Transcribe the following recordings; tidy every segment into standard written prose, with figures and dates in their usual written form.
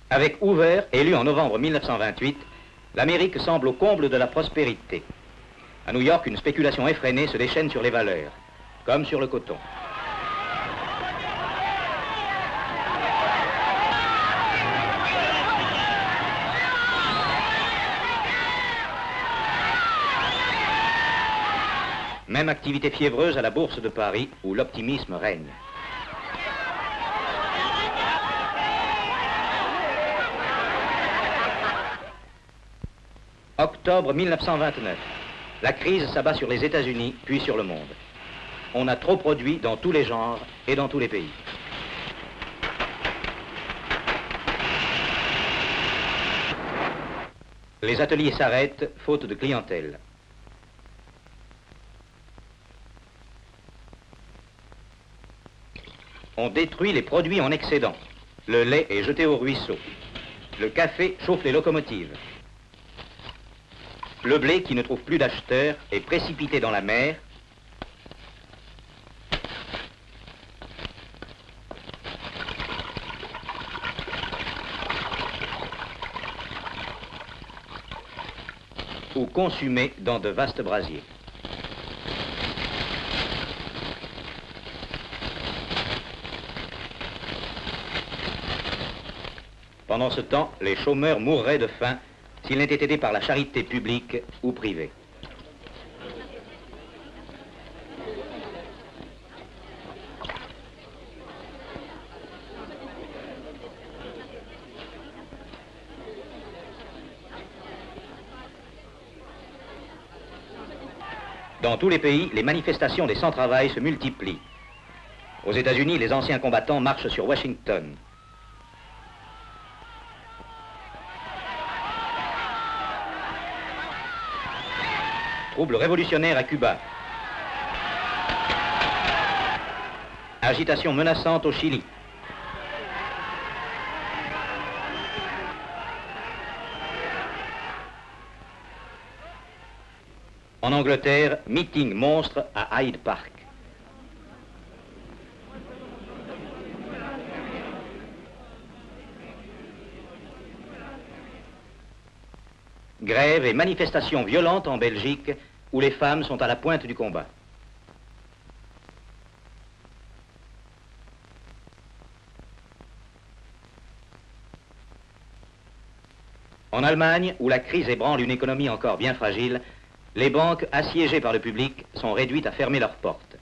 Avec Hoover, élu en novembre 1928, l'Amérique semble au comble de la prospérité. À New York, une spéculation effrénée se déchaîne sur les valeurs, comme sur le coton. Même activité fiévreuse à la Bourse de Paris, où l'optimisme règne. Octobre 1929. La crise s'abat sur les États-Unis, puis sur le monde. On a trop produit dans tous les genres et dans tous les pays. Les ateliers s'arrêtent, faute de clientèle. On détruit les produits en excédent. Le lait est jeté au ruisseau. Le café chauffe les locomotives. Le blé, qui ne trouve plus d'acheteurs, est précipité dans la mer. Ou consumé dans de vastes brasiers. Pendant ce temps, les chômeurs mourraient de faim s'ils n'étaient aidés par la charité publique ou privée. Dans tous les pays, les manifestations des sans-travail se multiplient. Aux États-Unis, les anciens combattants marchent sur Washington. Troubles révolutionnaires à Cuba. Agitation menaçante au Chili. En Angleterre, meeting monstre à Hyde Park. Grève et manifestations violentes en Belgique, où les femmes sont à la pointe du combat. En Allemagne, où la crise ébranle une économie encore bien fragile, les banques, assiégées par le public, sont réduites à fermer leurs portes.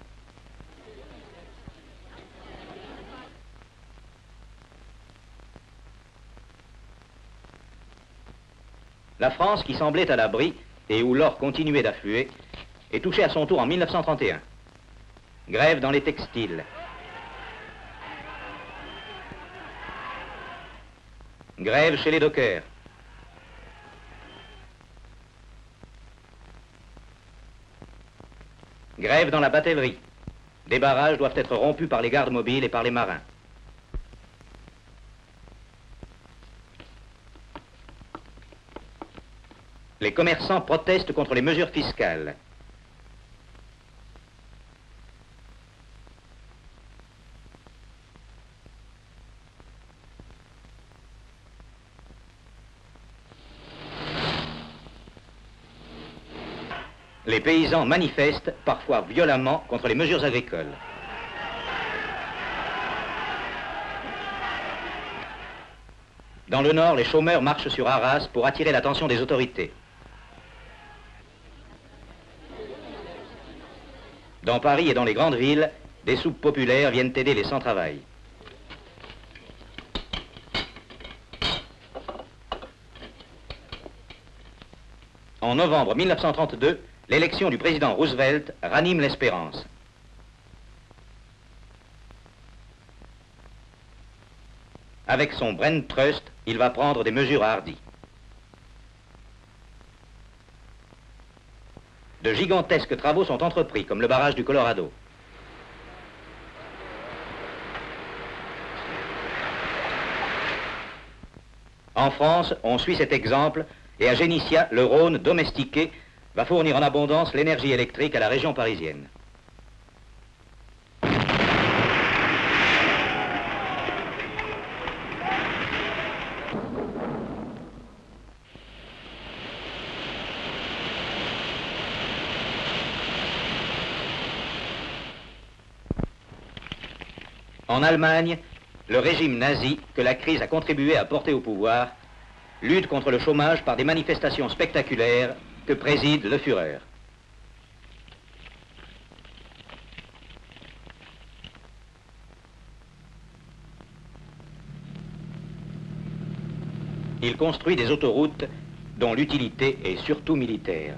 La France, qui semblait à l'abri et où l'or continuait d'affluer, est touchée à son tour en 1931. Grève dans les textiles. Grève chez les dockers. Grève dans la batellerie. Des barrages doivent être rompus par les gardes mobiles et par les marins. Les commerçants protestent contre les mesures fiscales. Les paysans manifestent, parfois violemment, contre les mesures agricoles. Dans le nord, les chômeurs marchent sur Arras pour attirer l'attention des autorités. Dans Paris et dans les grandes villes, des soupes populaires viennent aider les sans-travail. En novembre 1932, l'élection du président Roosevelt ranime l'espérance. Avec son Brain Trust, il va prendre des mesures hardies. De gigantesques travaux sont entrepris, comme le barrage du Colorado. En France, on suit cet exemple et à Génissia, le Rhône domestiqué va fournir en abondance l'énergie électrique à la région parisienne. En Allemagne, le régime nazi, que la crise a contribué à porter au pouvoir, lutte contre le chômage par des manifestations spectaculaires que préside le Führer. Il construit des autoroutes dont l'utilité est surtout militaire.